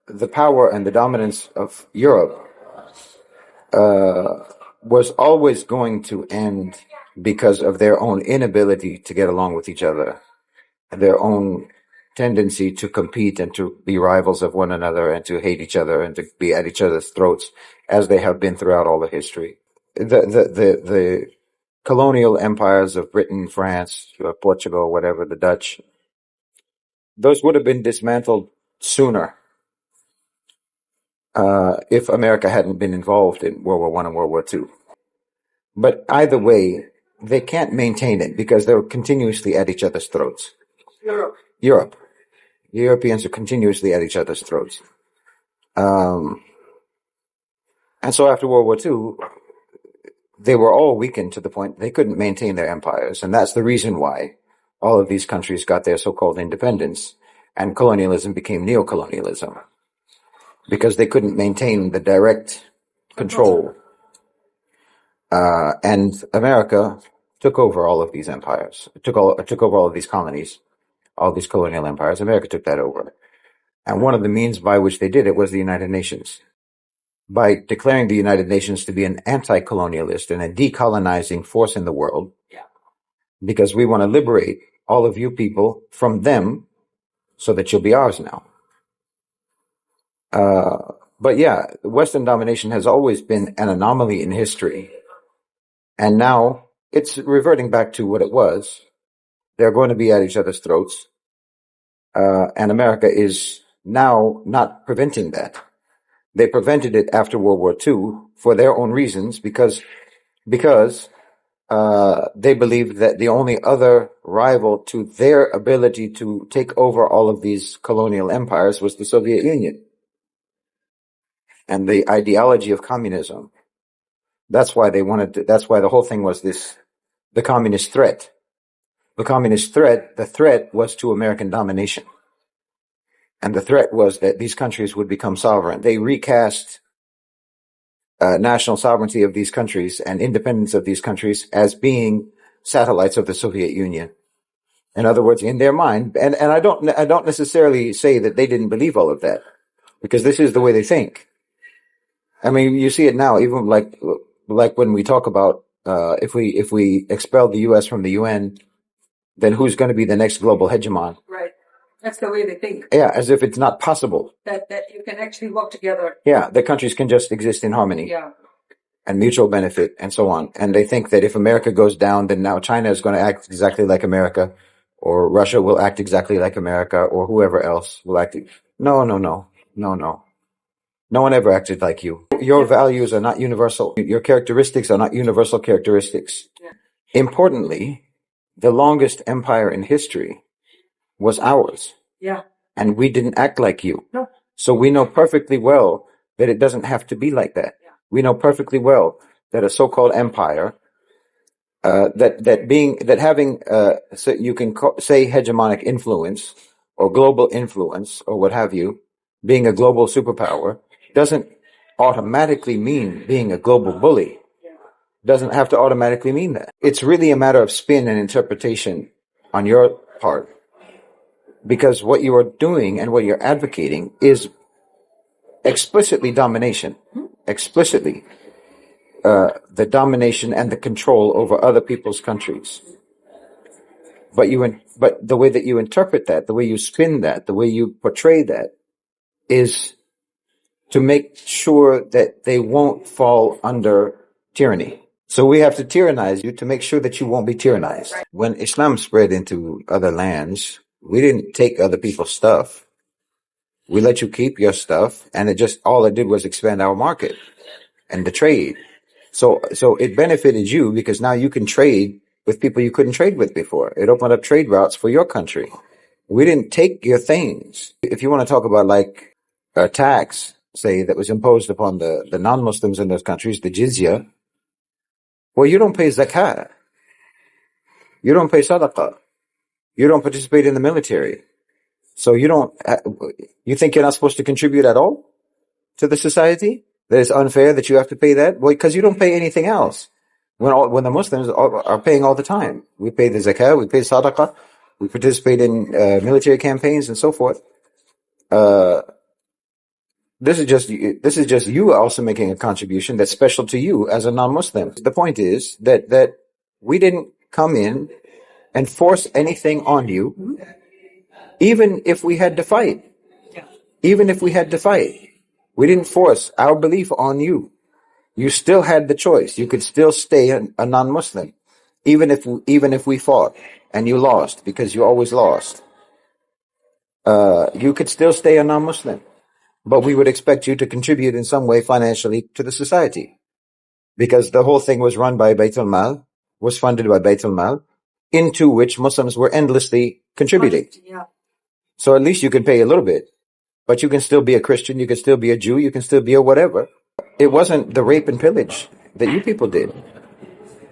the power and the dominance of Europe was always going to end because of their own inability to get along with each other, their own tendency to compete and to be rivals of one another and to hate each other and to be at each other's throats, as they have been throughout all of history. The colonial empires of Britain, France, Portugal, whatever, the Dutch, those would have been dismantled sooner if America hadn't been involved in World War One and World War Two. But either way, they can't maintain it because they're continuously at each other's throats. Europe. The Europeans are continuously at each other's throats. And so after World War II, they were all weakened to the point they couldn't maintain their empires. And that's the reason why all of these countries got their so-called independence and colonialism became neocolonialism. Because they couldn't maintain the direct control. And America took over all of these empires, took over all of these colonies, all these colonial empires. America took that over. And one of the means by which they did it was the United Nations. By declaring the United Nations to be an anti-colonialist and a decolonizing force in the world, because we want to liberate all of you people from them so that you'll be ours now. But yeah, Western domination has always been an anomaly in history. And now it's reverting back to what it was. They're going to be at each other's throats. And America is now not preventing that. They prevented it after World War II for their own reasons because they believed that the only other rival to their ability to take over all of these colonial empires was the Soviet Union and the ideology of communism. That's why that's why the whole thing was the communist threat. The threat was to American domination. And the threat was that these countries would become sovereign. They recast national sovereignty of these countries and independence of these countries as being satellites of the Soviet Union. In other words, in their mind, and I don't necessarily say that they didn't believe all of that, because this is the way they think. I mean, you see it now, even like when we talk about if we expel the U.S. from the UN, then who's going to be the next global hegemon? Right. That's the way they think. Yeah, as if it's not possible. That you can actually work together. Yeah, the countries can just exist in harmony. Yeah. And mutual benefit and so on. And they think that if America goes down, then now China is going to act exactly like America, or Russia will act exactly like America, or whoever else will act. No. No one ever acted like you. Your values are not universal. Your characteristics are not universal characteristics. Yeah. Importantly, the longest empire in history was ours. Yeah. And we didn't act like you. No. So we know perfectly well that it doesn't have to be like that. Yeah. We know perfectly well that a so-called empire, having so you can say hegemonic influence or global influence or what have you, being a global superpower, doesn't automatically mean being a global bully. Doesn't have to automatically mean that. It's really a matter of spin and interpretation on your part. Because what you are doing and what you're advocating is explicitly domination. Explicitly. The domination and the control over other people's countries. But the way that you interpret that, the way you spin that, the way you portray that is to make sure that they won't fall under tyranny. So we have to tyrannize you to make sure that you won't be tyrannized. When Islam spread into other lands, we didn't take other people's stuff. We let you keep your stuff, and all it did was expand our market and the trade. So it benefited you because now you can trade with people you couldn't trade with before. It opened up trade routes for your country. We didn't take your things. If you want to talk about like a tax, say, that was imposed upon the non-Muslims in those countries, the jizya, well, you don't pay zakat. You don't pay sadaqah. You don't participate in the military. So you think you're not supposed to contribute at all to the society? That it's unfair that you have to pay that? Well, because you don't pay anything else. When the Muslims are paying all the time. We pay the zakat, we pay sadaqah, we participate in military campaigns and so forth. this is just you also making a contribution that's special to you as a non-Muslim. The point is that we didn't come in and force anything on you, even if we had to fight. Even if we had to fight, we didn't force our belief on you. You still had the choice. You could still stay a non-Muslim, even if we fought and you lost, because you always lost. You could still stay a non-Muslim, but we would expect you to contribute in some way financially to the society, because the whole thing was run by Baitul Mal, was funded by Baitul Mal, into which Muslims were endlessly contributing. Yeah. So at least you could pay a little bit, but you can still be a Christian, you can still be a Jew, you can still be a whatever. It wasn't the rape and pillage that you people did.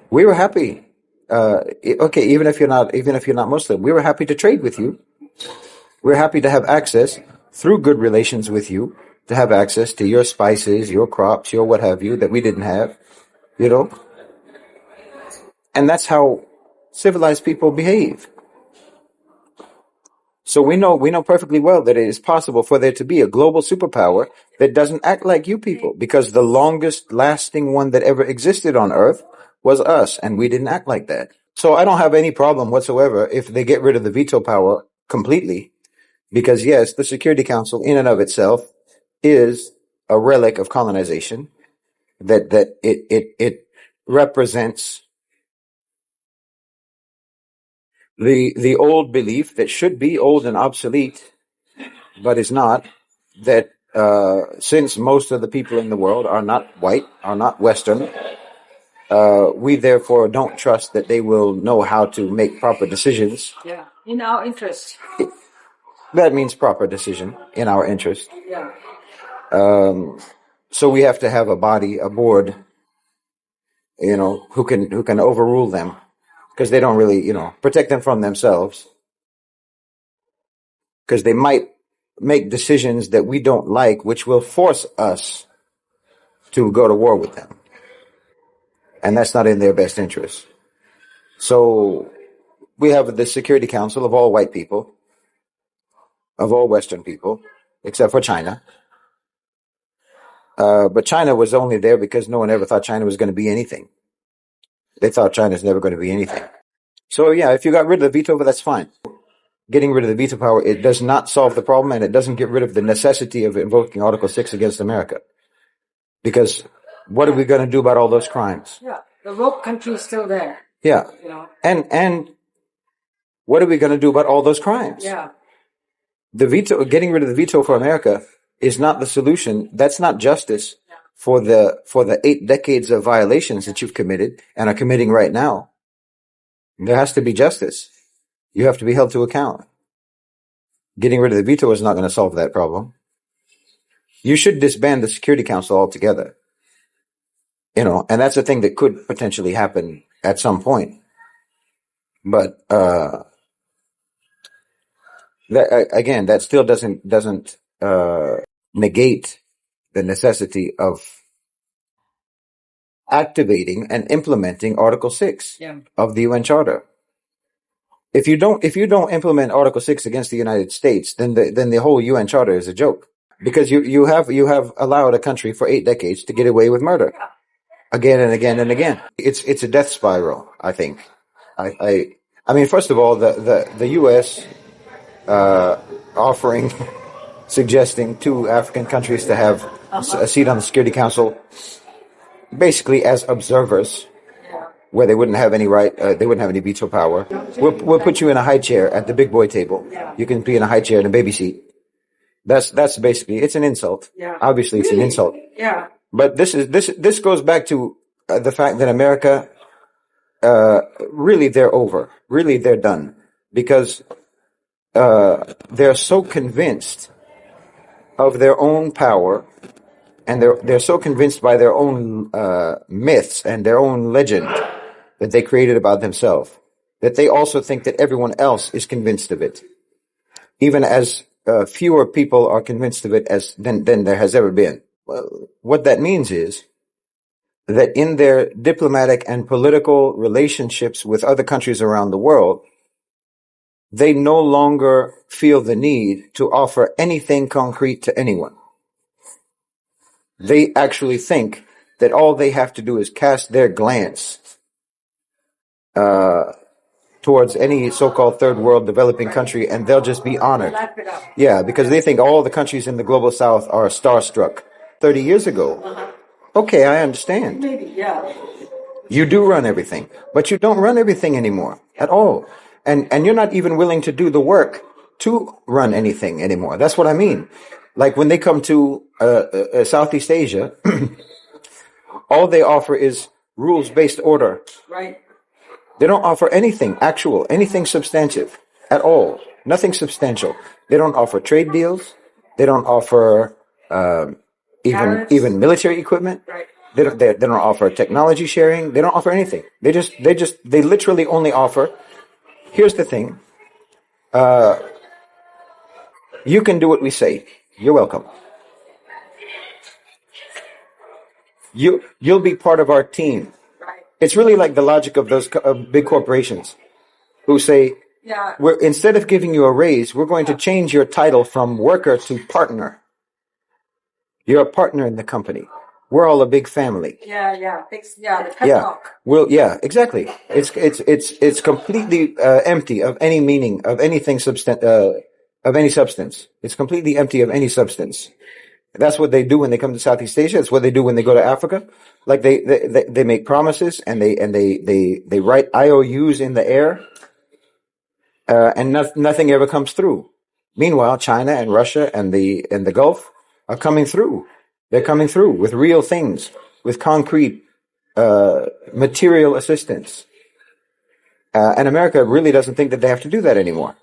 We were happy. Okay, even if you're not Muslim, we were happy to trade with you. We're happy to have access through good relations with you, to have access to your spices, your crops, your what have you that we didn't have, you know. And that's how civilized people behave. So we know perfectly well that it is possible for there to be a global superpower that doesn't act like you people, because the longest lasting one that ever existed on Earth was us, and we didn't act like that. So I don't have any problem whatsoever if they get rid of the veto power completely, because yes, the Security Council in and of itself is a relic of colonization, that it represents the old belief that should be old and obsolete, but is not, that since most of the people in the world are not white, are not Western, we therefore don't trust that they will know how to make proper decisions. Yeah. In our interest. That means proper decision in our interest. Yeah. So we have to have a body, a board, you know, who can overrule them, because they don't really, you know, protect them from themselves, because they might make decisions that we don't like, which will force us to go to war with them. And that's not in their best interest. So we have the Security Council of all white people, of all Western people, except for China. But China was only there because no one ever thought China was going to be anything. They thought China's never going to be anything. So yeah, if you got rid of the veto, that's fine. Getting rid of the veto power, it does not solve the problem, and it doesn't get rid of the necessity of invoking Article 6 against America. Because what are we going to do about all those crimes? Yeah. The rogue country is still there. Yeah. You know. And what are we going to do about all those crimes? Yeah. The veto, getting rid of the veto for America is not the solution. That's not justice for the 8 decades of violations that you've committed and are committing right now. There has to be justice. You have to be held to account. Getting rid of the veto is not going to solve that problem. You should disband the Security Council altogether. You know, and that's a thing that could potentially happen at some point. But that still doesn't negate the necessity of activating and implementing Article 6 of the UN Charter. If you don't implement Article 6 against the United States, then the whole UN Charter is a joke, because you have allowed a country for 8 decades to get away with murder again and again and again. It's a death spiral, I think. I mean, first of all, the US offering suggesting 2 African countries to have a seat on the Security Council, basically as observers, where they wouldn't have any right, they wouldn't have any veto power. We'll put you in a high chair at the big boy table. You can be in a high chair in a baby seat. That's basically, it's an insult. Obviously, it's an insult. Yeah. But this goes back to the fact that America, really they're over. Really they're done, because they're so convinced of their own power, and they're so convinced by their own myths and their own legend that they created about themselves, that they also think that everyone else is convinced of it, even as fewer people are convinced of it than there has ever been. Well, what that means is that in their diplomatic and political relationships with other countries around the world, they no longer feel the need to offer anything concrete to anyone. they actually think that all they have to do is cast their glance towards any so-called third world developing country, and they'll just be honored. Wrap it up. Yeah, because they think all the countries in the global south are starstruck. 30 years ago. Okay, I understand. Maybe, yeah. You do run everything, but you don't run everything anymore at all. And you're not even willing to do the work to run anything anymore. That's what I mean. Like when they come to Southeast Asia, all they offer is rules-based order. Right. They don't offer anything actual, anything substantive at all. Nothing substantial. They don't offer trade deals. They don't offer Tariffs. even military equipment. Right. They don't offer technology sharing. They don't offer anything. They literally only offer. Here's the thing. You can do what we say. You're welcome. You'll be part of our team. Right. It's really like the logic of those big corporations who say, Yeah. instead of giving you a raise, we're going to change your title from worker to partner. You're a partner in the company. We're all a big family. Yeah, yeah. The pep talk. Well, yeah, exactly. It's completely empty of any meaning, of anything of any substance. It's completely empty of any substance. That's what they do when they come to Southeast Asia. It's what they do when they go to Africa. Like they make promises and they write IOUs in the air, and nothing ever comes through. Meanwhile, China and Russia and the Gulf are coming through. They're coming through with real things, with concrete material assistance. And America really doesn't think that they have to do that anymore.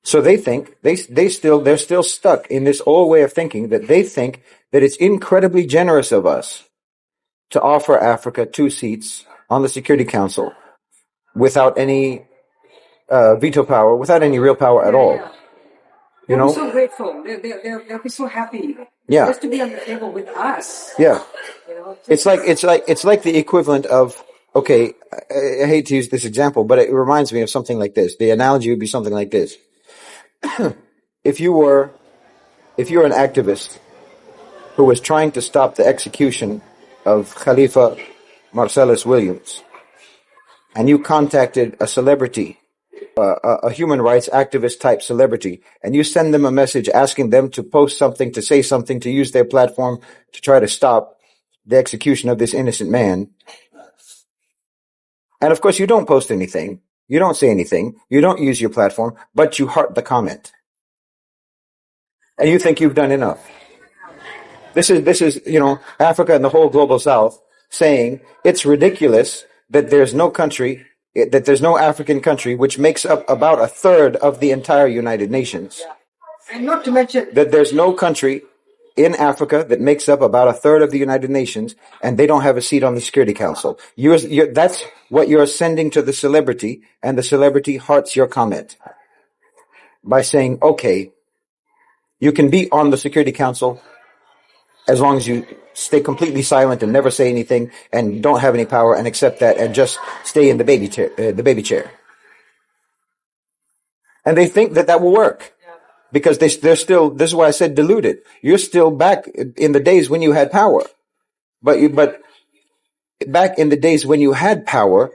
So they think they're still stuck in this old way of thinking that they think that it's incredibly generous of us to offer Africa 2 seats on the Security Council without any veto power, without any real power at all. Yeah. You They'll know? be so grateful. They'll be so happy. Yeah. Just to be on the table with us. Yeah. You know, It's like the equivalent of, okay, I hate to use this example, but it reminds me of something like this. The analogy would be something like this. If you're an activist who was trying to stop the execution of Khalifa Marcellus Williams, and you contacted a celebrity, a human rights activist type celebrity, and you send them a message asking them to post something, to say something, to use their platform to try to stop the execution of this innocent man. And of course, you don't post anything. You don't say anything. You don't use your platform, but you heart the comment. And you think you've done enough. This is, Africa and the whole global south saying it's ridiculous that there's no African country which makes up about a third of the entire United Nations. and not to mention That there's no country in Africa that makes up about a third of the United Nations, and they don't have a seat on the Security Council. That's what you're sending to the celebrity, and the celebrity hearts your comment by saying, okay, you can be on the Security Council as long as you stay completely silent and never say anything and don't have any power and accept that and just stay in the baby chair. And they think that will work. Because they're still, this is why I said deluded. You're still back in the days when you had power. But back in the days when you had power,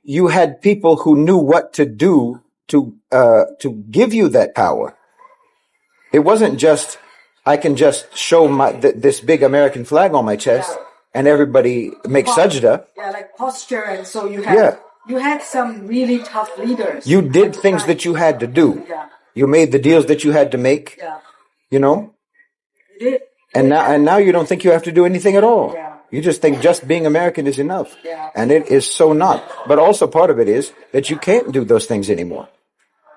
you had people who knew what to do to give you that power. It wasn't just, I can just show this big American flag on my chest and everybody makes sajda. Yeah, like posture, and so you had some really tough leaders. You did things that you had to do. Yeah. You made the deals that you had to make. Yeah. You know? You did. And now you don't think you have to do anything at all. Yeah. You just think just being American is enough. Yeah. And it is so not. But also part of it is that you can't do those things anymore.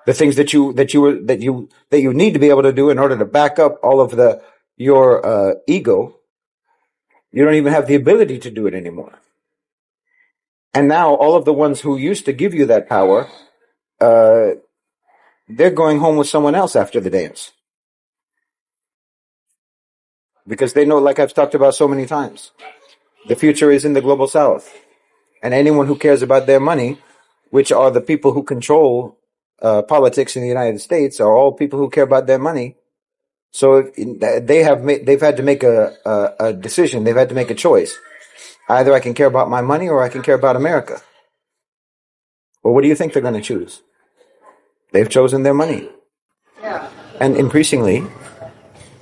The things that you need to be able to do in order to back up all of your ego. You don't even have the ability to do it anymore. And now all of the ones who used to give you that power, they're going home with someone else after the dance. Because they know, like I've talked about so many times, the future is in the global south. And anyone who cares about their money, which are the people who control politics in the United States, are all people who care about their money. So they've had to make a decision. They've had to make a choice. Either I can care about my money or I can care about America. Well, what do you think they're going to choose? They've chosen their money. Yeah. And increasingly,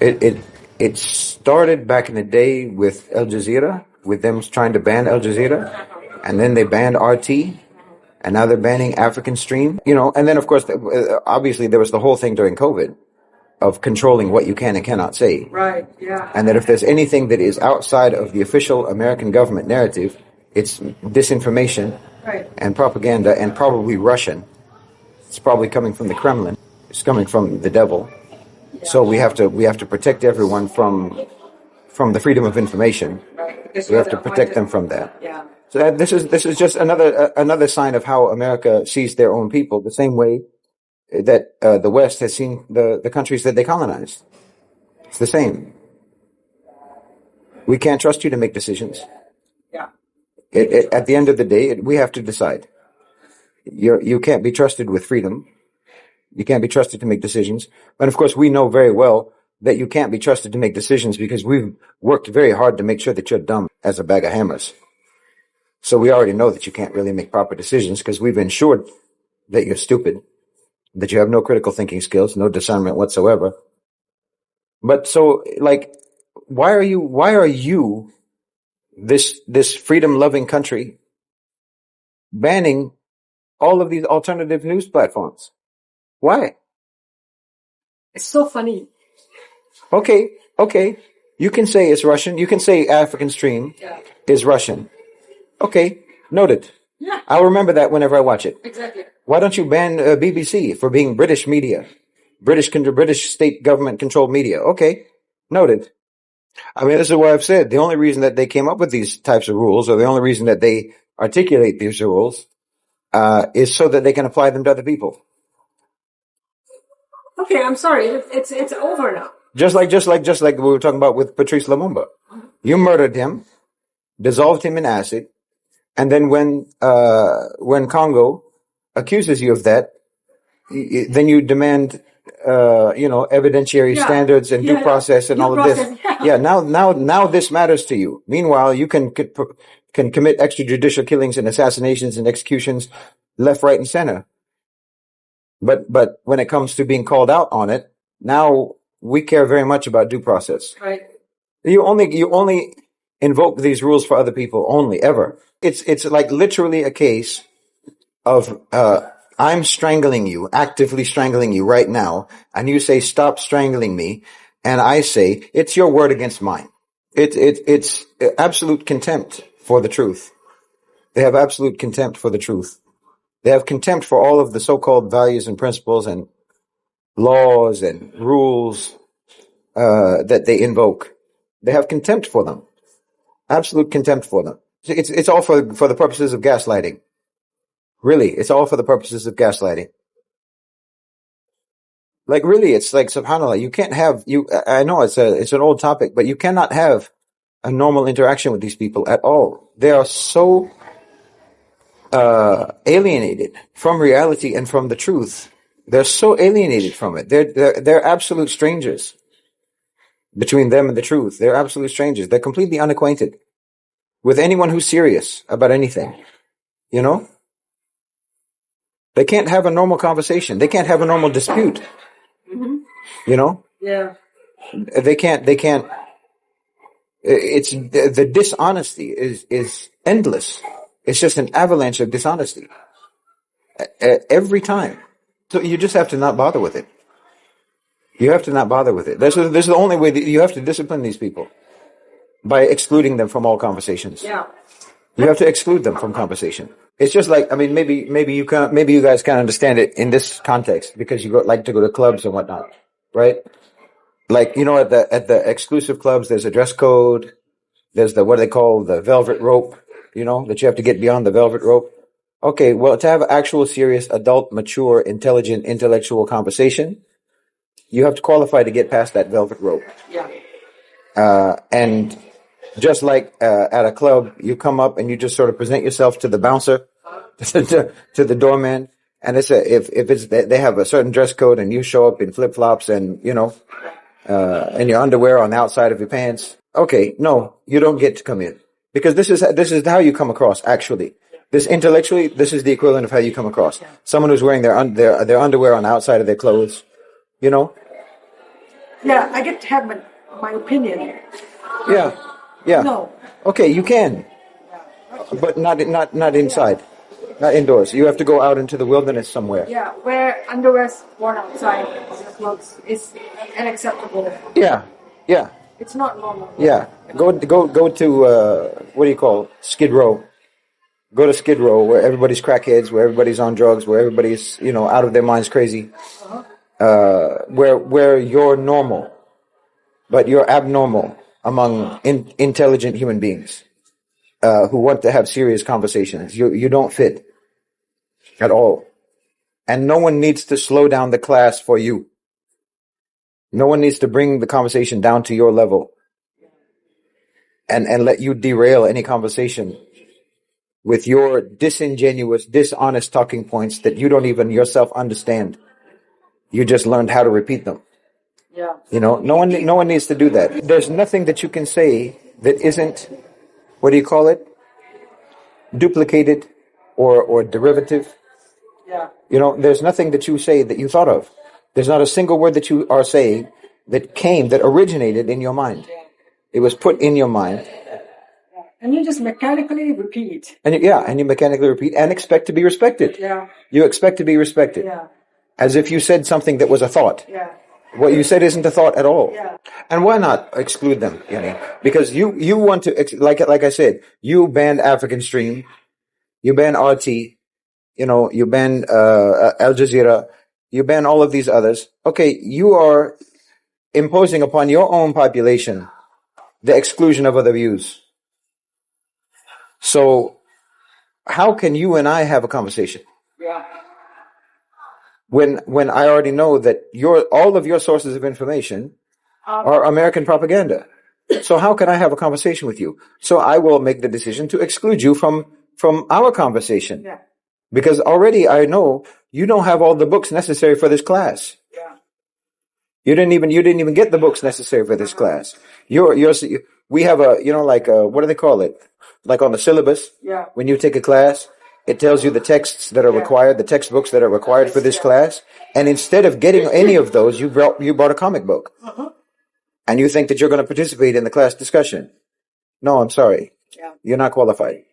it started back in the day with Al Jazeera, with them trying to ban Al Jazeera, and then they banned RT, and now they're banning African Stream. And then of course, obviously there was the whole thing during COVID of controlling what you can and cannot say. Right, yeah. And that if there's anything that is outside of the official American government narrative, it's disinformation and propaganda, and probably Russian. It's probably coming from the Kremlin. It's coming from the devil. Yeah. So we have to protect everyone from the freedom of information. Right. We have to protect them from that. Yeah. So this is just another sign of how America sees their own people, the same way that the West has seen the countries that they colonized. It's the same. We can't trust you to make decisions. Yeah. At the end of the day, we have to decide. You can't be trusted with freedom. You can't be trusted to make decisions. And of course, we know very well that you can't be trusted to make decisions because we've worked very hard to make sure that you're dumb as a bag of hammers. So we already know that you can't really make proper decisions because we've ensured that you're stupid, that you have no critical thinking skills, no discernment whatsoever. But so, like, why are you this freedom-loving country banning all of these alternative news platforms? Why? It's so funny. Okay. You can say it's Russian. You can say African Stream is Russian. Okay, noted. Yeah. I'll remember that whenever I watch it. Exactly. Why don't you ban BBC for being British media? British state government controlled media. Okay, noted. I mean, this is what I've said. The only reason that they came up with these types of rules, or the only reason that they articulate these rules, is so that they can apply them to other people. Okay, I'm sorry. It's over now. Just like we were talking about with Patrice Lumumba. You murdered him, dissolved him in acid, and then when Congo accuses you of that, then you demand evidentiary standards and due process and all of this. Yeah, now this matters to you. Meanwhile, you can commit extrajudicial killings and assassinations and executions left, right, and center. But when it comes to being called out on it, now we care very much about due process. Right. You only invoke these rules for other people only, ever. It's like literally a case of I'm strangling you, actively strangling you right now, and you say stop strangling me, and I say it's your word against mine. It's absolute contempt for the truth. They have absolute contempt for the truth. They have contempt for all of the so-called values and principles and laws and rules that they invoke. They have contempt for them. Absolute contempt for them. It's all for the purposes of gaslighting. Really, it's all for the purposes of gaslighting. Like really, it's like subhanAllah. You can't have I know it's an old topic, but you cannot have a normal interaction with these people at all. They are so alienated from reality and from the truth. They're so alienated from it. They're absolute strangers between them and the truth. They're absolute strangers. They're completely unacquainted with anyone who's serious about anything. You know? They can't have a normal conversation. They can't have a normal dispute. Mm-hmm. You know? Yeah. They can't, it's, the dishonesty is endless. It's just an avalanche of dishonesty. Every time. So you just have to not bother with it. You have to not bother with it. This is the only way that you have to discipline these people. By excluding them from all conversations. Yeah. You have to exclude them from conversation. It's just like, I mean, maybe you guys can understand it in this context because you like to go to clubs and whatnot, right? Like, you know, at the exclusive clubs, there's a dress code. There's what they call the velvet rope, you know, that you have to get beyond the velvet rope. Okay. Well, to have actual serious adult, mature, intelligent, intellectual conversation, you have to qualify to get past that velvet rope. Yeah. And just like at a club, you come up and you just sort of present yourself to the bouncer, to the doorman, and if they have a certain dress code and you show up in flip flops and you know, and your underwear on the outside of your pants. Okay, no, you don't get to come in because this is how you come across. Actually, this intellectually, this is the equivalent of how you come across. Someone who's wearing their underwear on the outside of their clothes. You know. Yeah, I get to have my opinion. Yeah. No. Okay, you can, but not inside, not indoors. You have to go out into the wilderness somewhere. Yeah, where underwear worn outside of your clothes is unacceptable. Yeah. It's not normal. Yeah, go to what do you call Skid Row? Go to Skid Row where everybody's crackheads, where everybody's on drugs, where everybody's out of their minds crazy. Where you're normal, but you're abnormal among intelligent human beings who want to have serious conversations. You don't fit at all, and no one needs to slow down the class for you. No one needs to bring the conversation down to your level. And let you derail any conversation with your disingenuous, dishonest talking points that you don't even yourself understand. You just learned how to repeat them. Yeah. No one needs to do that. There's nothing that you can say that isn't, what do you call it? Duplicated or derivative. Yeah. There's nothing that you say that you thought of. There's not a single word that you are saying that originated in your mind. It was put in your mind. And you just mechanically repeat. And you mechanically repeat and expect to be respected. Yeah. You expect to be respected. Yeah. As if you said something that was a thought. Yeah. What you said isn't a thought at all. Yeah. And why not exclude them, Yani? Because you want to, like I said, you banned African Stream, you banned RT, you banned Al Jazeera, you ban all of these others. Okay, you are imposing upon your own population the exclusion of other views. So how can you and I have a conversation? Yeah. When I already know that all of your sources of information are American propaganda. So how can I have a conversation with you? So I will make the decision to exclude you from our conversation. Yeah. Because already I know you don't have all the books necessary for this class. Yeah. You didn't even get the books necessary for this class. We have what do they call it? Like on the syllabus. Yeah. When you take a class, it tells you the texts that are required, the textbooks that are required for this class. And instead of getting any of those, you brought a comic book. And you think that you're going to participate in the class discussion. No, I'm sorry. Yeah. You're not qualified.